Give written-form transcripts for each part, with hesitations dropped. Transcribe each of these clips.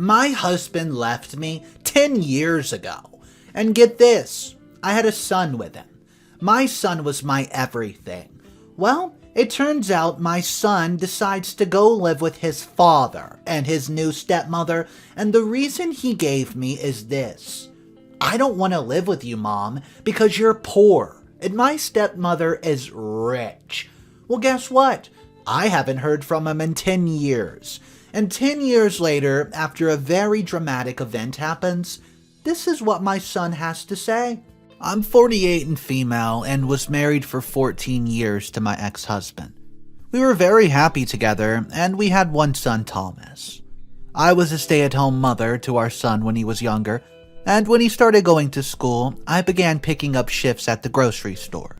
My husband left me 10 years ago. And get this, I had a son with him. My son was my everything. Well, it turns out my son decides to go live with his father and his new stepmother, and the reason he gave me is this. I don't want to live with you, Mom, because you're poor, and my stepmother is rich. Well, guess what? I haven't heard from him in 10 years. And 10 years later, after a very dramatic event happens, this is what my son has to say. I'm 48 and female and was married for 14 years to my ex-husband. We were very happy together and we had one son, Thomas. I was a stay-at-home mother to our son when he was younger, and when he started going to school, I began picking up shifts at the grocery store.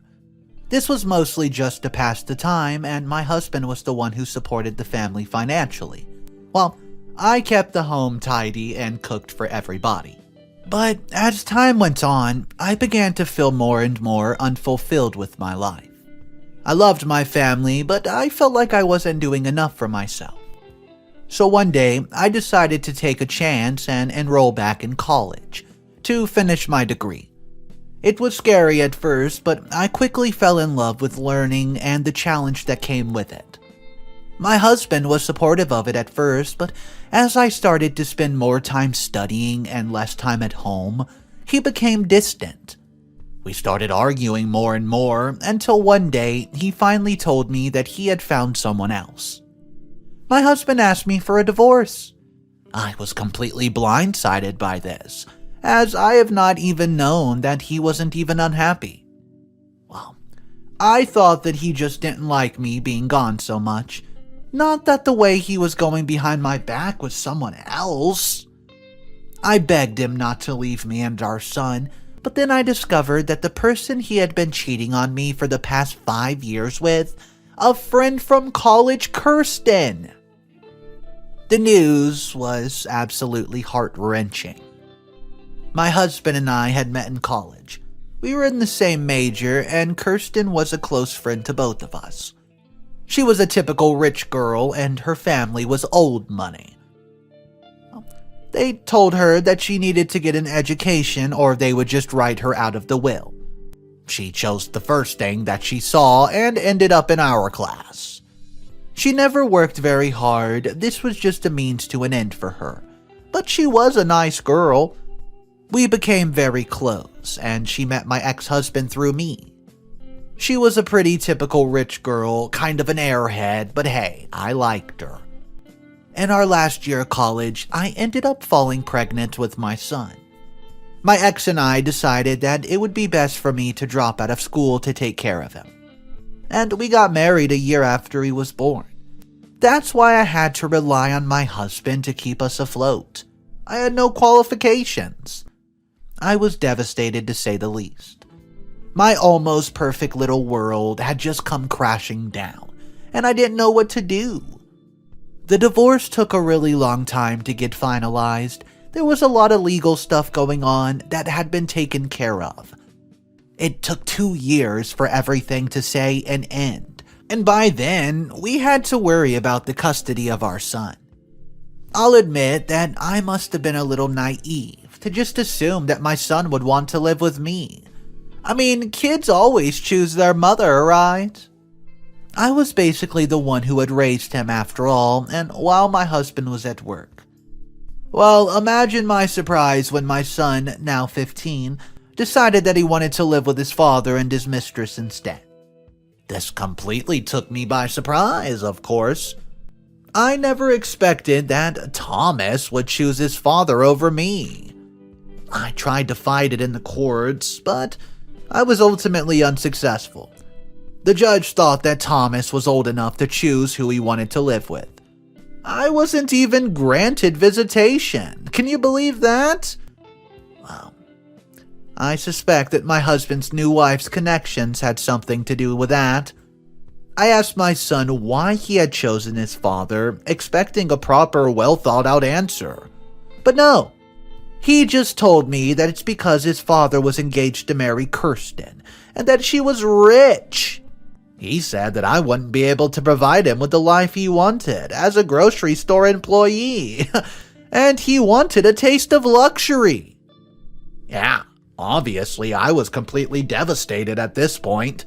This was mostly just to pass the time, and my husband was the one who supported the family financially. Well, I kept the home tidy and cooked for everybody. But as time went on, I began to feel more and more unfulfilled with my life. I loved my family, but I felt like I wasn't doing enough for myself. So one day, I decided to take a chance and enroll back in college to finish my degree. It was scary at first, but I quickly fell in love with learning and the challenge that came with it. My husband was supportive of it at first, but as I started to spend more time studying and less time at home, he became distant. We started arguing more and more until one day he finally told me that he had found someone else. My husband asked me for a divorce. I was completely blindsided by this, as I have not even known that he wasn't even unhappy. Well, I thought that he just didn't like me being gone so much. Not that the way he was going behind my back was someone else. I begged him not to leave me and our son, but then I discovered that the person he had been cheating on me for the past 5 years with, a friend from college, Kirsten. The news was absolutely heart-wrenching. My husband and I had met in college. We were in the same major, and Kirsten was a close friend to both of us. She was a typical rich girl, and her family was old money. They told her that she needed to get an education or they would just write her out of the will. She chose the first thing that she saw and ended up in our class. She never worked very hard. This was just a means to an end for her. But she was a nice girl. We became very close, and she met my ex-husband through me. She was a pretty typical rich girl, kind of an airhead, but hey, I liked her. In our last year of college, I ended up falling pregnant with my son. My ex and I decided that it would be best for me to drop out of school to take care of him. And we got married a year after he was born. That's why I had to rely on my husband to keep us afloat. I had no qualifications. I was devastated to say the least. My almost perfect little world had just come crashing down, and I didn't know what to do. The divorce took a really long time to get finalized. There was a lot of legal stuff going on that had been taken care of. It took 2 years for everything to say an end, and by then, we had to worry about the custody of our son. I'll admit that I must have been a little naive to just assume that my son would want to live with me. I mean, kids always choose their mother, right? I was basically the one who had raised him after all, and while my husband was at work. Well, imagine my surprise when my son, now 15, decided that he wanted to live with his father and his mistress instead. This completely took me by surprise, of course. I never expected that Thomas would choose his father over me. I tried to fight it in the courts, but I was ultimately unsuccessful. The judge thought that Thomas was old enough to choose who he wanted to live with. I wasn't even granted visitation. Can you believe that? Well, I suspect that my husband's new wife's connections had something to do with that. I asked my son why he had chosen his father, expecting a proper, well-thought-out answer. But no. He just told me that it's because his father was engaged to marry Kirsten, and that she was rich. He said that I wouldn't be able to provide him with the life he wanted as a grocery store employee. and he wanted a taste of luxury. Yeah, obviously I was completely devastated at this point.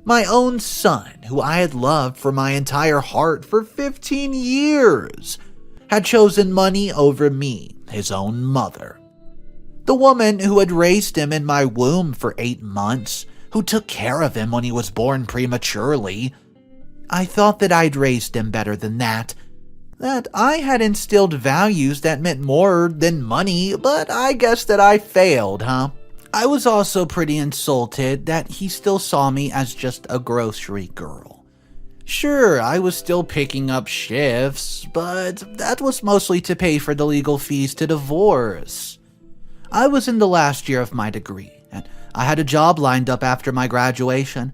My own son, who I had loved from my entire heart for 15 years, had chosen money over me, his own mother. The woman who had raised him in my womb for 8 months, who took care of him when he was born prematurely. I thought that I'd raised him better than that I had instilled values that meant more than money, but I guess that I failed, huh? I was also pretty insulted that he still saw me as just a grocery girl. Sure, I was still picking up shifts, but that was mostly to pay for the legal fees to divorce. I was in the last year of my degree, and I had a job lined up after my graduation.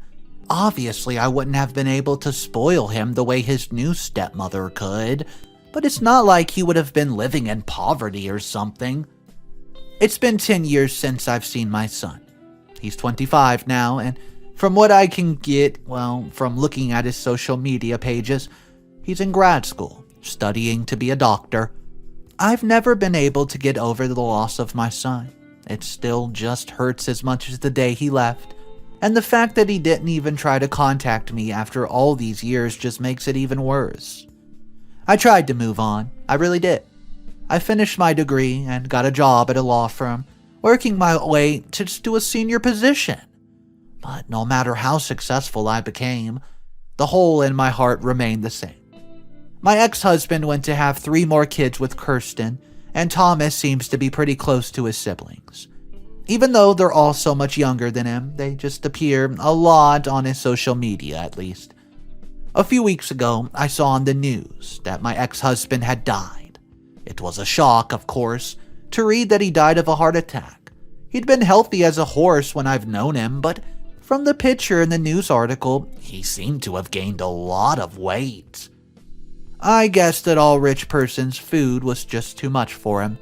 Obviously, I wouldn't have been able to spoil him the way his new stepmother could, but it's not like he would have been living in poverty or something. It's been 10 years since I've seen my son. He's 25 now, and from what I can get, from looking at his social media pages, he's in grad school, studying to be a doctor. I've never been able to get over the loss of my son. It still just hurts as much as the day he left. And the fact that he didn't even try to contact me after all these years just makes it even worse. I tried to move on. I really did. I finished my degree and got a job at a law firm, working my way to a senior position. But no matter how successful I became, the hole in my heart remained the same. My ex-husband went to have 3 more kids with Kirsten, and Thomas seems to be pretty close to his siblings. Even though they're all so much younger than him, they just appear a lot on his social media, at least. A few weeks ago, I saw on the news that my ex-husband had died. It was a shock, of course, to read that he died of a heart attack. He'd been healthy as a horse when I've known him, but from the picture in the news article, he seemed to have gained a lot of weight. I guess that all rich person's food was just too much for him.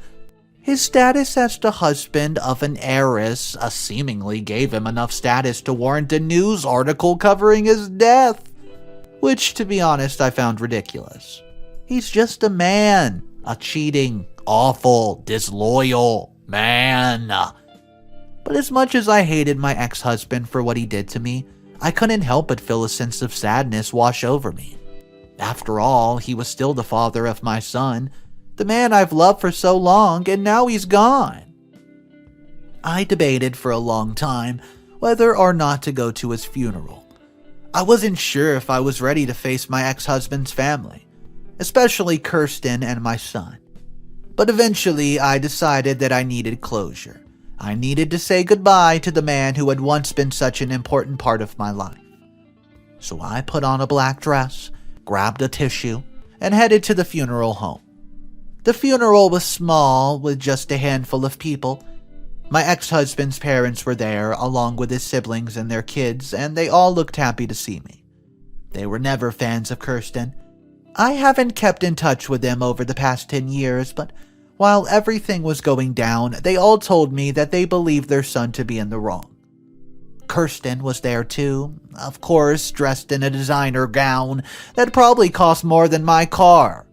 His status as the husband of an heiress seemingly gave him enough status to warrant a news article covering his death, which, to be honest, I found ridiculous. He's just a man, a cheating, awful, disloyal man. But as much as I hated my ex-husband for what he did to me, I couldn't help but feel a sense of sadness wash over me. After all, he was still the father of my son, the man I've loved for so long, and now he's gone. I debated for a long time whether or not to go to his funeral. I wasn't sure if I was ready to face my ex-husband's family, especially Kirsten and my son. But eventually, I decided that I needed closure. I needed to say goodbye to the man who had once been such an important part of my life. So I put on a black dress, grabbed a tissue, and headed to the funeral home. The funeral was small, with just a handful of people. My ex-husband's parents were there, along with his siblings and their kids, and they all looked happy to see me. They were never fans of Kirsten. I haven't kept in touch with them over the past 10 years, but while everything was going down, they all told me that they believed their son to be in the wrong. Kirsten was there too, of course, dressed in a designer gown that probably cost more than my car.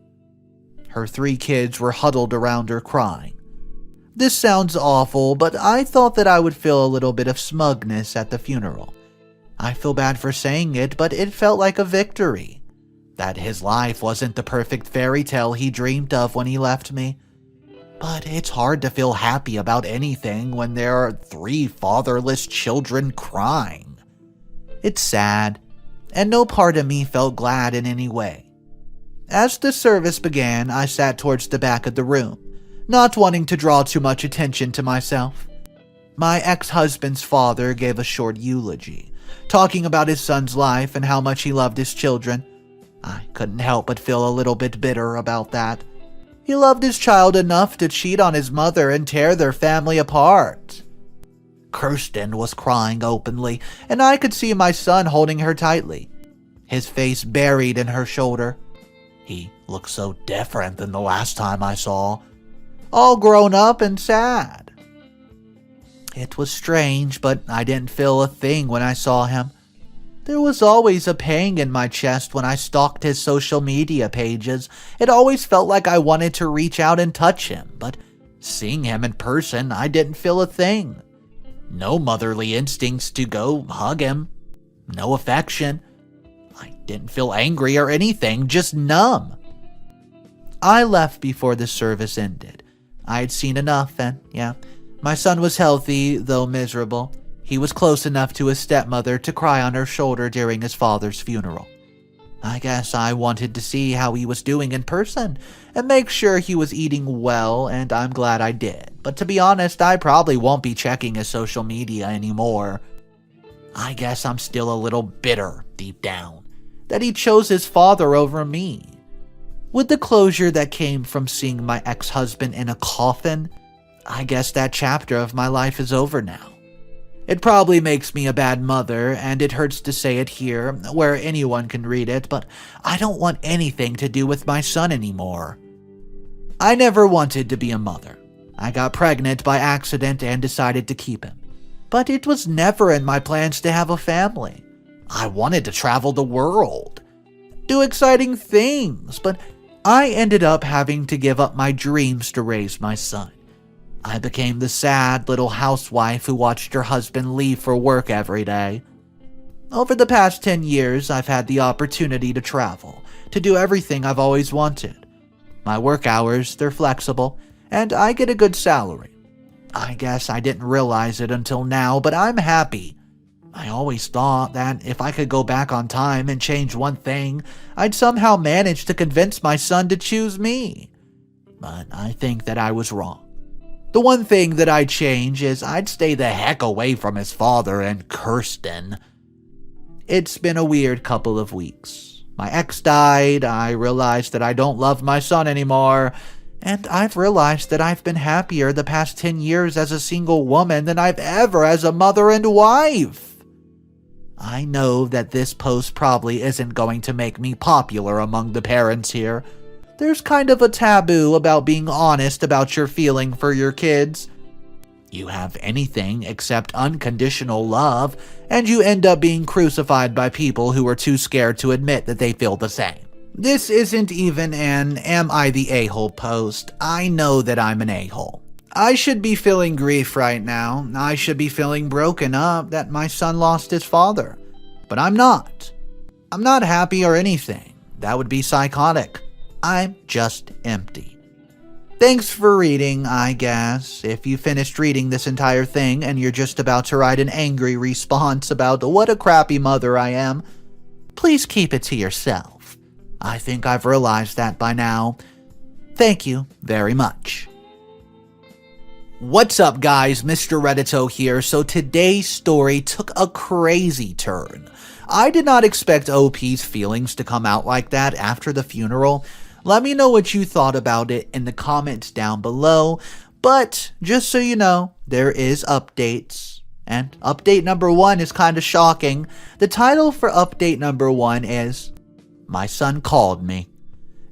Her 3 kids were huddled around her crying. This sounds awful, but I thought that I would feel a little bit of smugness at the funeral. I feel bad for saying it, but it felt like a victory. That his life wasn't the perfect fairy tale he dreamed of when he left me. But it's hard to feel happy about anything when there are 3 fatherless children crying. It's sad, and no part of me felt glad in any way. As the service began, I sat towards the back of the room, not wanting to draw too much attention to myself. My ex-husband's father gave a short eulogy, talking about his son's life and how much he loved his children. I couldn't help but feel a little bit bitter about that. He loved his child enough to cheat on his mother and tear their family apart. Kirsten was crying openly, and I could see my son holding her tightly, his face buried in her shoulder. He looked so different than the last time I saw, all grown up and sad. It was strange, but I didn't feel a thing when I saw him. There was always a pang in my chest when I stalked his social media pages. It always felt like I wanted to reach out and touch him, but seeing him in person, I didn't feel a thing. No motherly instincts to go hug him. No affection. I didn't feel angry or anything, just numb. I left before the service ended. I had seen enough, and yeah, my son was healthy, though miserable. He was close enough to his stepmother to cry on her shoulder during his father's funeral. I guess I wanted to see how he was doing in person and make sure he was eating well, and I'm glad I did. But to be honest, I probably won't be checking his social media anymore. I guess I'm still a little bitter deep down that he chose his father over me. With the closure that came from seeing my ex-husband in a coffin, I guess that chapter of my life is over now. It probably makes me a bad mother, and it hurts to say it here, where anyone can read it, but I don't want anything to do with my son anymore. I never wanted to be a mother. I got pregnant by accident and decided to keep him. But it was never in my plans to have a family. I wanted to travel the world, do exciting things, but I ended up having to give up my dreams to raise my son. I became the sad little housewife who watched her husband leave for work every day. Over the past 10 years, I've had the opportunity to travel, to do everything I've always wanted. My work hours, they're flexible, and I get a good salary. I guess I didn't realize it until now, but I'm happy. I always thought that if I could go back on time and change one thing, I'd somehow manage to convince my son to choose me. But I think that I was wrong. The one thing that I'd change is I'd stay the heck away from his father and Kirsten. It's been a weird couple of weeks. My ex died, I realized that I don't love my son anymore, and I've realized that I've been happier the past 10 years as a single woman than I've ever as a mother and wife. I know that this post probably isn't going to make me popular among the parents here. There's kind of a taboo about being honest about your feeling for your kids. You have anything except unconditional love, and you end up being crucified by people who are too scared to admit that they feel the same. This isn't even an "Am I the a-hole" post. I know that I'm an a-hole. I should be feeling grief right now. I should be feeling broken up that my son lost his father. But I'm not. I'm not happy or anything. That would be psychotic. I'm just empty. Thanks for reading, I guess. If you finished reading this entire thing and you're just about to write an angry response about what a crappy mother I am, please keep it to yourself. I think I've realized that by now. Thank you very much. What's up, guys? Mr. Reddito here. So today's story took a crazy turn. I did not expect OP's feelings to come out like that after the funeral. Let me know what you thought about it in the comments down below. But just so you know, there is updates. And update number 1 is kind of shocking. The title for update number 1 is "My Son Called Me."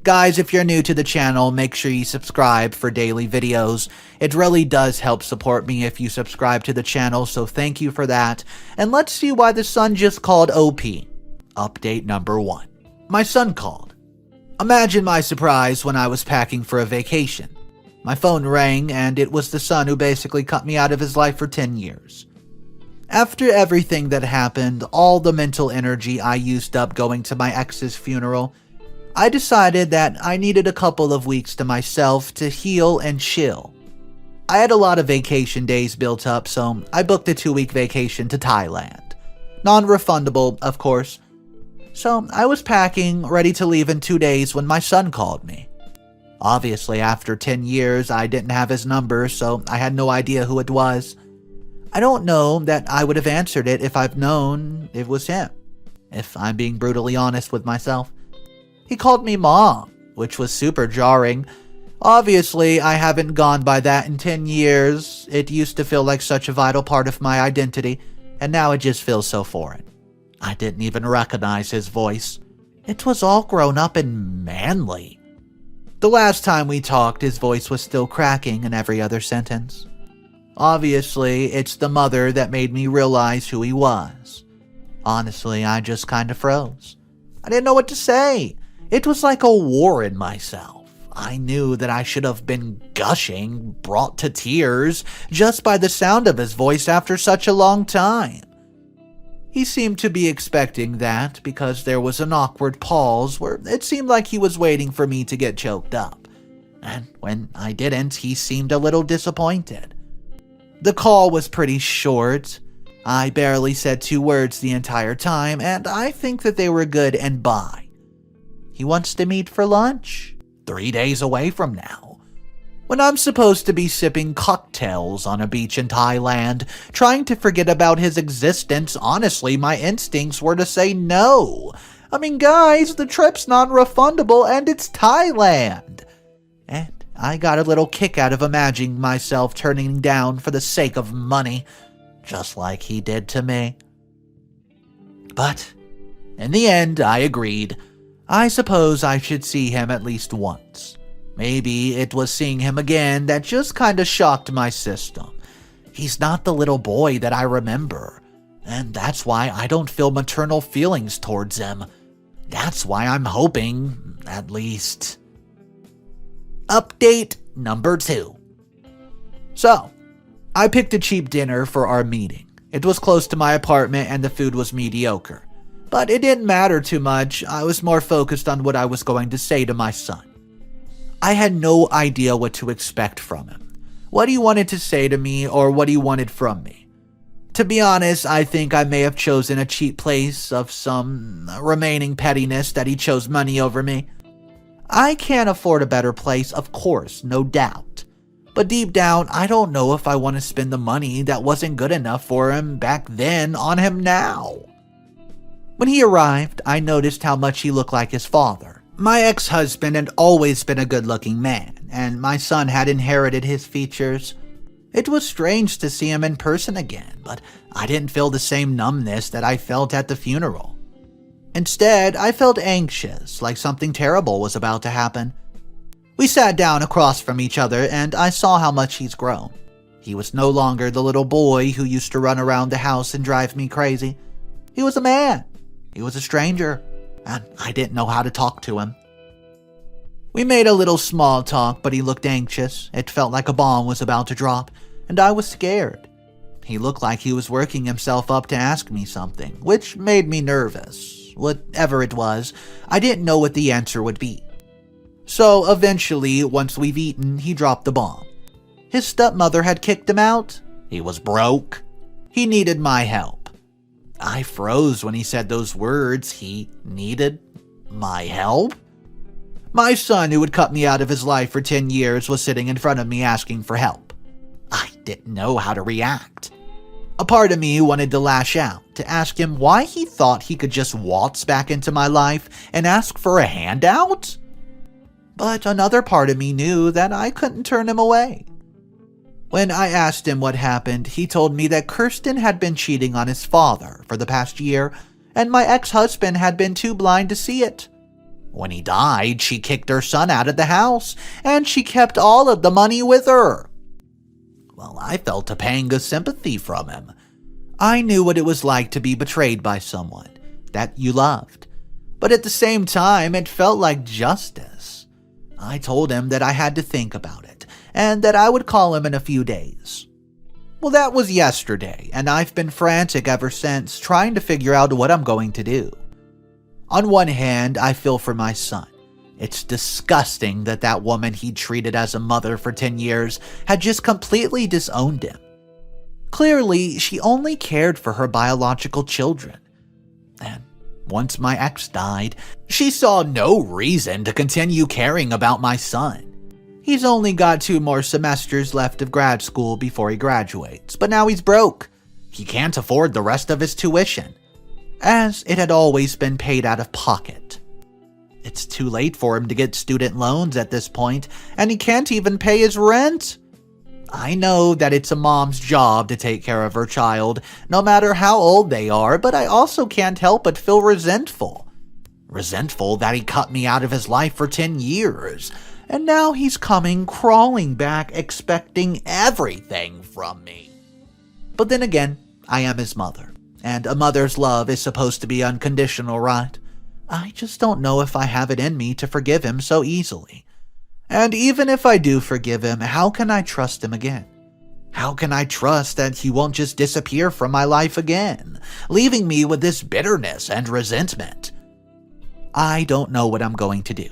Guys, if you're new to the channel, make sure you subscribe for daily videos. It really does help support me if you subscribe to the channel, so thank you for that. And let's see why the son just called OP. Update number 1. My son called. Imagine my surprise when I was packing for a vacation. My phone rang, and it was the son who basically cut me out of his life for 10 years. After everything that happened, all the mental energy I used up going to my ex's funeral, I decided that I needed a couple of weeks to myself to heal and chill. I had a lot of vacation days built up, so I booked a 2-week vacation to Thailand. Non-refundable, of course. So I was packing, ready to leave in 2 days when my son called me. Obviously, after 10 years, I didn't have his number, so I had no idea who it was. I don't know that I would have answered it if I've known it was him, if I'm being brutally honest with myself. He called me Mom, which was super jarring. Obviously, I haven't gone by that in 10 years. It used to feel like such a vital part of my identity, and now it just feels so foreign. I didn't even recognize his voice. It was all grown up and manly. The last time we talked, his voice was still cracking in every other sentence. Obviously, it's the mother that made me realize who he was. Honestly, I just kind of froze. I didn't know what to say. It was like a war in myself. I knew that I should have been gushing, brought to tears, just by the sound of his voice after such a long time. He seemed to be expecting that because there was an awkward pause where it seemed like he was waiting for me to get choked up. And when I didn't, he seemed a little disappointed. The call was pretty short. I barely said 2 words the entire time, and I think that they were good and bye. He wants to meet for lunch, 3 days away from now. When I'm supposed to be sipping cocktails on a beach in Thailand, trying to forget about his existence, honestly, my instincts were to say no. I mean, guys, the trip's non-refundable and it's Thailand. And I got a little kick out of imagining myself turning down for the sake of money, just like he did to me. But in the end, I agreed. I suppose I should see him at least once. Maybe it was seeing him again that just kinda shocked my system. He's not the little boy that I remember, and that's why I don't feel maternal feelings towards him. That's why I'm hoping, at least. Update number 2. So, I picked a cheap dinner for our meeting. It was close to my apartment and the food was mediocre. But it didn't matter too much. I was more focused on what I was going to say to my son. I had no idea what to expect from him, what he wanted to say to me, or what he wanted from me. To be honest, I think I may have chosen a cheap place of some remaining pettiness that he chose money over me. I can't afford a better place, of course, no doubt. But deep down, I don't know if I want to spend the money that wasn't good enough for him back then on him now. When he arrived, I noticed how much he looked like his father. My ex-husband had always been a good-looking man, and my son had inherited his features. It was strange to see him in person again, but I didn't feel the same numbness that I felt at the funeral. Instead, I felt anxious, like something terrible was about to happen. We sat down across from each other, and I saw how much he's grown. He was no longer the little boy who used to run around the house and drive me crazy. He was a man. He was a stranger. And I didn't know how to talk to him. We made a little small talk, but he looked anxious. It felt like a bomb was about to drop, and I was scared. He looked like he was working himself up to ask me something, which made me nervous. Whatever it was, I didn't know what the answer would be. So eventually, once we've eaten, he dropped the bomb. His stepmother had kicked him out. He was broke. He needed my help. I froze when he said those words. He needed my help? My son, who had cut me out of his life for 10 years, was sitting in front of me asking for help. I didn't know how to react. A part of me wanted to lash out, to ask him why he thought he could just waltz back into my life and ask for a handout. But another part of me knew that I couldn't turn him away. When I asked him what happened, he told me that Kirsten had been cheating on his father for the past year, and my ex-husband had been too blind to see it. When he died, she kicked her son out of the house, and she kept all of the money with her. Well, I felt a pang of sympathy from him. I knew what it was like to be betrayed by someone that you loved, but at the same time, it felt like justice. I told him that I had to think about it, and that I would call him in a few days. Well, that was yesterday, and I've been frantic ever since, trying to figure out what I'm going to do. On one hand, I feel for my son. It's disgusting that that woman he treated as a mother for 10 years had just completely disowned him. Clearly, she only cared for her biological children. And once my ex died, she saw no reason to continue caring about my son. He's only got 2 more semesters left of grad school before he graduates, but now he's broke. He can't afford the rest of his tuition, as it had always been paid out of pocket. It's too late for him to get student loans at this point, and he can't even pay his rent. I know that it's a mom's job to take care of her child, no matter how old they are, but I also can't help but feel resentful. Resentful that he cut me out of his life for 10 years, and now he's coming crawling back expecting everything from me. But then again, I am his mother. And a mother's love is supposed to be unconditional, right? I just don't know if I have it in me to forgive him so easily. And even if I do forgive him, how can I trust him again? How can I trust that he won't just disappear from my life again, leaving me with this bitterness and resentment? I don't know what I'm going to do.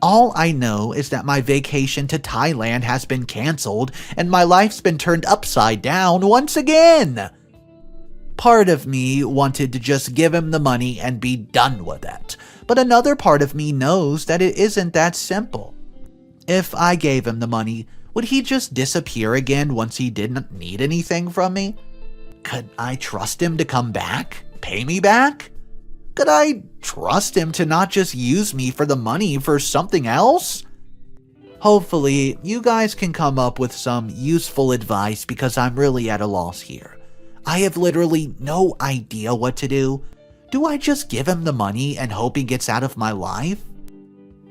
All I know is that my vacation to Thailand has been canceled and my life's been turned upside down once again. Part of me wanted to just give him the money and be done with it, but another part of me knows that it isn't that simple. If I gave him the money, would he just disappear again once he didn't need anything from me? Could I trust him to come back? Pay me back? Could I trust him to not just use me for the money for something else? Hopefully, you guys can come up with some useful advice because I'm really at a loss here. I have literally no idea what to do. Do I just give him the money and hope he gets out of my life?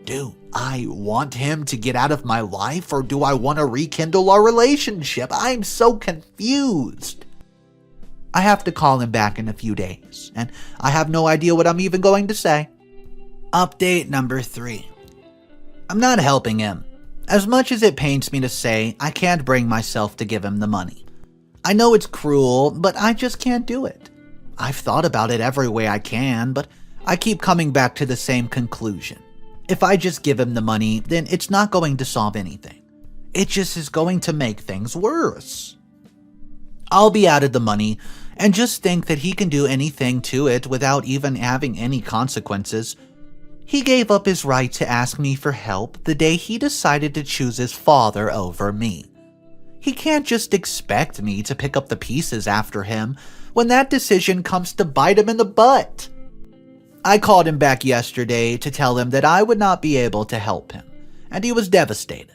Do I want him to get out of my life, or do I want to rekindle our relationship? I'm so confused. I have to call him back in a few days, and I have no idea what I'm even going to say. Update number 3. I'm not helping him. As much as it pains me to say, I can't bring myself to give him the money. I know it's cruel, but I just can't do it. I've thought about it every way I can, but I keep coming back to the same conclusion. If I just give him the money, then it's not going to solve anything. It just is going to make things worse. I'll be out of the money and just think that he can do anything to it without even having any consequences. He gave up his right to ask me for help the day he decided to choose his father over me. He can't just expect me to pick up the pieces after him when that decision comes to bite him in the butt. I called him back yesterday to tell him that I would not be able to help him, and he was devastated.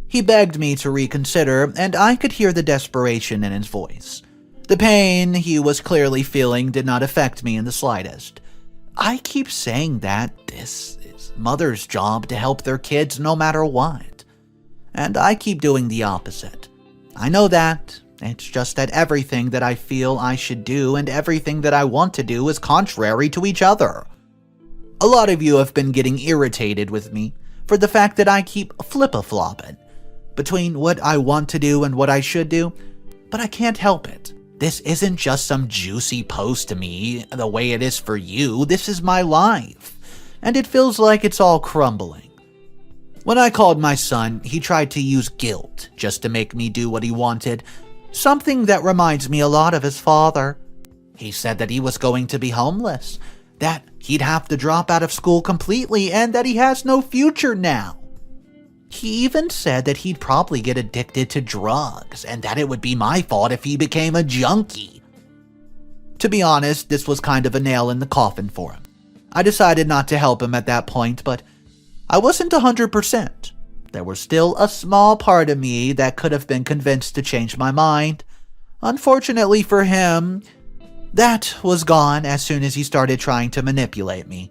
He begged me to reconsider, and I could hear the desperation in his voice. The pain he was clearly feeling did not affect me in the slightest. I keep saying that this is mother's job to help their kids no matter what, and I keep doing the opposite. I know that. It's just that everything that I feel I should do and everything that I want to do is contrary to each other. A lot of you have been getting irritated with me for the fact that I keep flip-a-flopping between what I want to do and what I should do, but I can't help it. This isn't just some juicy post to me the way it is for you. This is my life, and it feels like it's all crumbling. When I called my son, he tried to use guilt just to make me do what he wanted, something that reminds me a lot of his father. He said that he was going to be homeless, that he'd have to drop out of school completely, and that he has no future now. He even said that he'd probably get addicted to drugs, and that it would be my fault if he became a junkie. To be honest, this was kind of a nail in the coffin for him. I decided not to help him at that point, but I wasn't 100%. There was still a small part of me that could have been convinced to change my mind. Unfortunately for him, that was gone as soon as he started trying to manipulate me.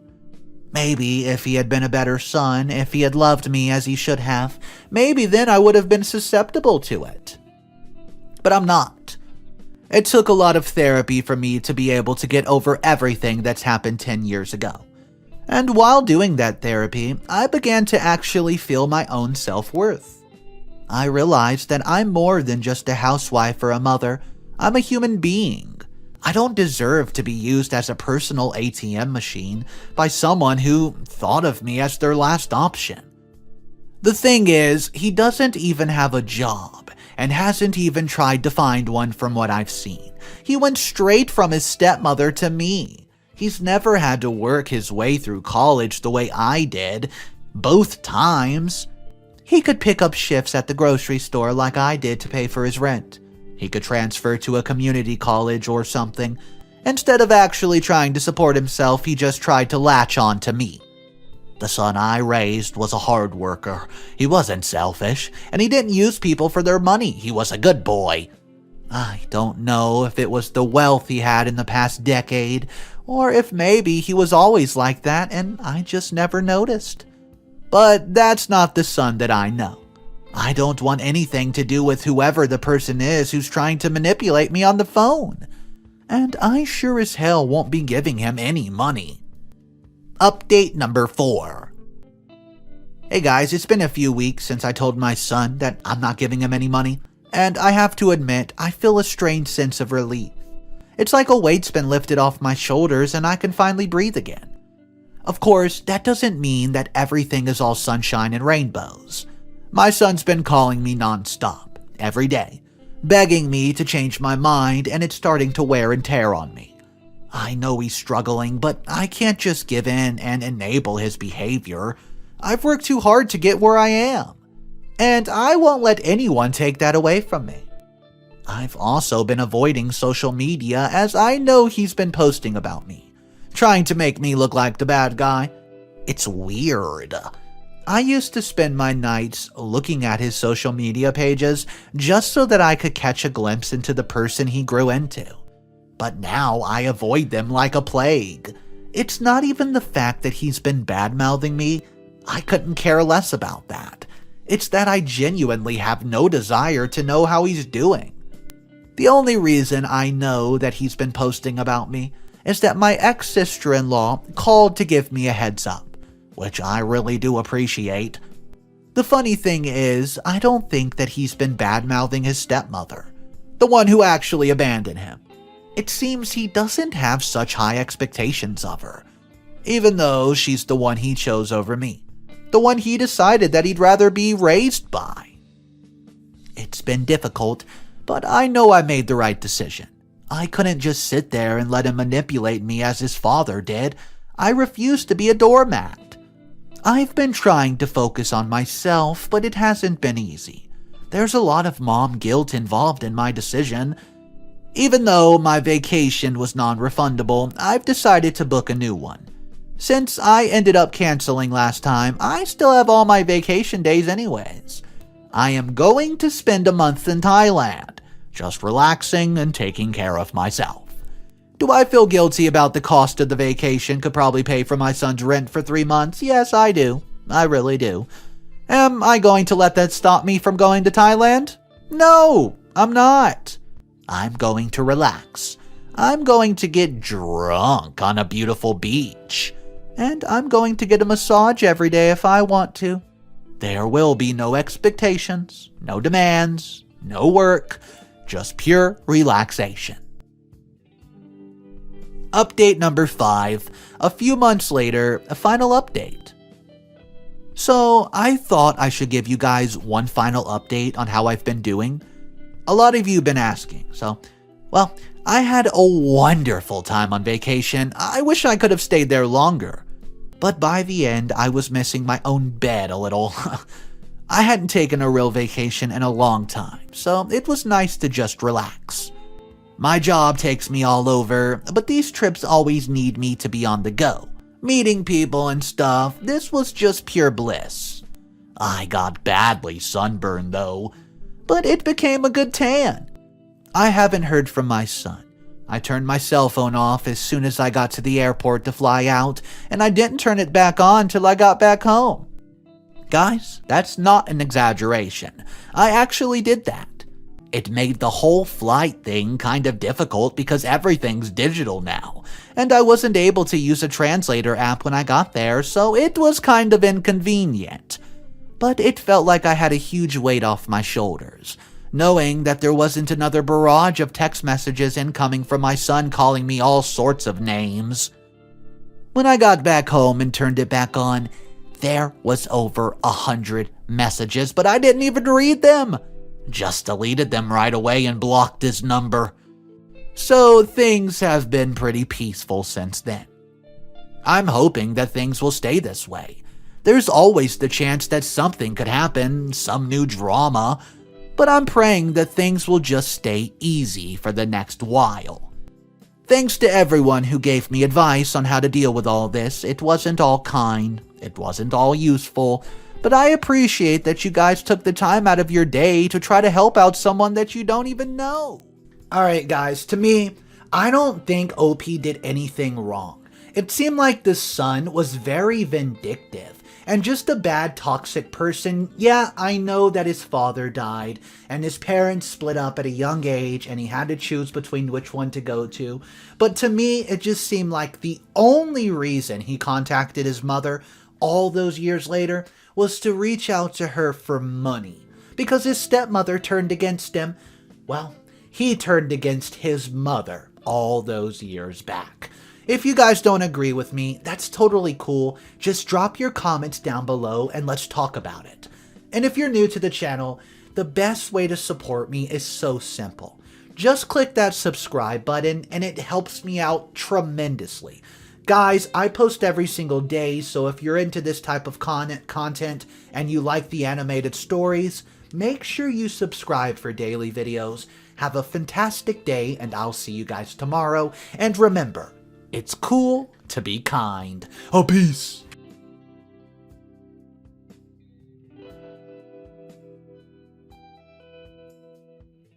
Maybe if he had been a better son, if he had loved me as he should have, maybe then I would have been susceptible to it. But I'm not. It took a lot of therapy for me to be able to get over everything that's happened 10 years ago. And while doing that therapy, I began to actually feel my own self-worth. I realized that I'm more than just a housewife or a mother. I'm a human being. I don't deserve to be used as a personal ATM machine by someone who thought of me as their last option. The thing is, he doesn't even have a job and hasn't even tried to find one from what I've seen. He went straight from his stepmother to me. He's never had to work his way through college the way I did, both times. He could pick up shifts at the grocery store like I did to pay for his rent. He could transfer to a community college or something. Instead of actually trying to support himself, he just tried to latch on to me. The son I raised was a hard worker. He wasn't selfish, and he didn't use people for their money. He was a good boy. I don't know if it was the wealth he had in the past decade, or if maybe he was always like that and I just never noticed. But that's not the son that I know. I don't want anything to do with whoever the person is who's trying to manipulate me on the phone. and I sure as hell won't be giving him any money. Update number 4. Hey guys, it's been a few weeks since I told my son that I'm not giving him any money, and I have to admit, I feel a strange sense of relief. It's like a weight's been lifted off my shoulders and I can finally breathe again. Of course, that doesn't mean that everything is all sunshine and rainbows. My son's been calling me nonstop, every day, begging me to change my mind, and it's starting to wear and tear on me. I know he's struggling, but I can't just give in and enable his behavior. I've worked too hard to get where I am, and I won't let anyone take that away from me. I've also been avoiding social media as I know he's been posting about me, trying to make me look like the bad guy. It's weird. I used to spend my nights looking at his social media pages just so that I could catch a glimpse into the person he grew into. But now I avoid them like a plague. It's not even the fact that he's been bad-mouthing me. I couldn't care less about that. It's that I genuinely have no desire to know how he's doing. The only reason I know that he's been posting about me is that my ex-sister-in-law called to give me a heads up, which I really do appreciate. The funny thing is, I don't think that he's been bad-mouthing his stepmother, the one who actually abandoned him. It seems he doesn't have such high expectations of her, even though she's the one he chose over me. The one he decided that he'd rather be raised by. It's been difficult, but I know I made the right decision. I couldn't just sit there and let him manipulate me as his father did. I refuse to be a doormat. I've been trying to focus on myself, but it hasn't been easy. There's a lot of mom guilt involved in my decision. Even though my vacation was non-refundable, I've decided to book a new one. Since I ended up canceling last time, I still have all my vacation days anyways. I am going to spend a month in Thailand, just relaxing and taking care of myself. Do I feel guilty about the cost of the vacation could probably pay for my son's rent for 3 months? Yes, I do. I really do. Am I going to let that stop me from going to Thailand? No, I'm not. I'm going to relax. I'm going to get drunk on a beautiful beach. And I'm going to get a massage every day if I want to. There will be no expectations, no demands, no work, just pure relaxation. Update number 5. A few months later, a final update. So, I thought I should give you guys one final update on how I've been doing. A lot of you have been asking, so, well, I had a wonderful time on vacation. I wish I could have stayed there longer. But by the end, I was missing my own bed a little. I hadn't taken a real vacation in a long time, so it was nice to just relax. My job takes me all over, but these trips always need me to be on the go, meeting people and stuff. This was just pure bliss. I got badly sunburned though, but it became a good tan. I haven't heard from my son. I turned my cell phone off as soon as I got to the airport to fly out, and I didn't turn it back on till I got back home. Guys, that's not an exaggeration. I actually did that. It made the whole flight thing kind of difficult because everything's digital now, and I wasn't able to use a translator app when I got there, so it was kind of inconvenient. But it felt like I had a huge weight off my shoulders, knowing that there wasn't another barrage of text messages incoming from my son calling me all sorts of names. When I got back home and turned it back on, there was over 100 messages, but I didn't even read them. Just deleted them right away and blocked his number. So things have been pretty peaceful since then. I'm hoping that things will stay this way. There's always the chance that something could happen, some new drama, but I'm praying that things will just stay easy for the next while. Thanks to everyone who gave me advice on how to deal with all this. It wasn't all kind, it wasn't all useful, but I appreciate that you guys took the time out of your day to try to help out someone that you don't even know. Alright guys, to me, I don't think OP did anything wrong. It seemed like the son was very vindictive, and just a bad toxic person. Yeah, I know that his father died and his parents split up at a young age and he had to choose between which one to go to, but to me it just seemed like the only reason he contacted his mother all those years later was to reach out to her for money, because his stepmother turned against him. Well, he turned against his mother all those years back. If you guys don't agree with me, that's totally cool. Just drop your comments down below and let's talk about it. And if you're new to the channel, the best way to support me is so simple. Just click that subscribe button and it helps me out tremendously. Guys, I post every single day, so if you're into this type of content and you like the animated stories, make sure you subscribe for daily videos. Have a fantastic day, and I'll see you guys tomorrow. And remember, it's cool to be kind. Oh, peace.